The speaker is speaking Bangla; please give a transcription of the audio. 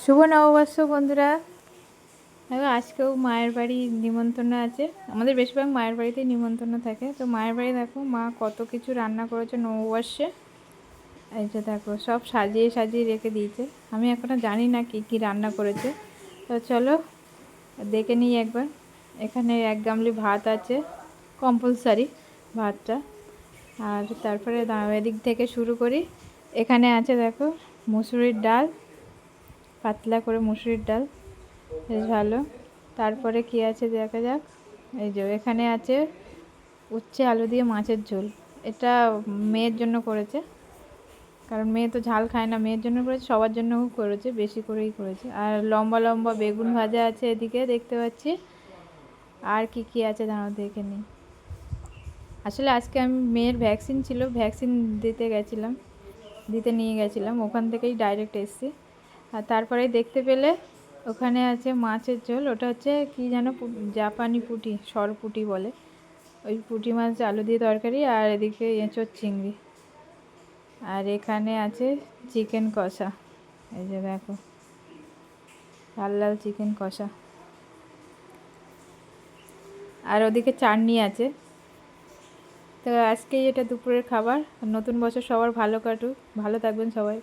শুভ নববর্ষ বন্ধুরা। দেখো আজকেও মায়ের বাড়ি নিমন্ত্রণ আছে, আমাদের বেশিরভাগ মায়ের বাড়িতেই নিমন্ত্রণ থাকে। তো মায়ের বাড়ি দেখো মা কত কিছু রান্না করেছে নববর্ষে। এই যে দেখো সব সাজিয়ে সাজিয়ে রেখে দিয়েছে, আমি এখনও জানি না কি কি রান্না করেছে। তো চলো দেখে নিই একবার। এখানে 1 গামলি ভাত আছে, কম্পালসারি ভাতটা। আর তারপরে এদিক থেকে শুরু করি। এখানে আছে দেখো মুসুরির ডাল, পাতলা করে মুসুরির ডাল, বেশ ভালো। তারপরে কি আছে দেখা যাক। এই যে এখানে আছে উচ্ছে আলু দিয়ে মাছের ঝোল। এটা মেয়ের জন্য করেছে, কারণ মেয়ে তো ঝাল খায় না, মেয়ের জন্য করেছে, সবার জন্যও করেছে, বেশি করেই করেছে। আর লম্বা লম্বা বেগুন ভাজা আছে এদিকে দেখতে পাচ্ছি। আর কি কি আছে দাঁড়াও দেখে নিই। আসলে আজকে আমি মেয়ের ভ্যাকসিন ছিল, ভ্যাকসিন দিতে নিয়ে গেছিলাম, ওখান থেকেই ডাইরেক্ট এসেছি। আর তারপরে দেখতে পেলে ওখানে আছে মাছের ঝোল, ওটা হচ্ছে কি যেন জাপানি পুঁটি, সরপুঁটি বলে, ওই পুঁটি মাছ আলু দিয়ে তরকারি। আর এদিকে এঁচোড় চিংড়ি। আর এখানে আছে চিকেন কষা, এই যে দেখো লাল লাল চিকেন কষা। আর ওদিকে চাটনি আছে। তো আজকেই এটা দুপুরের খাবার। নতুন বছর সবার ভালো কাটুক, ভালো থাকবেন সবাই।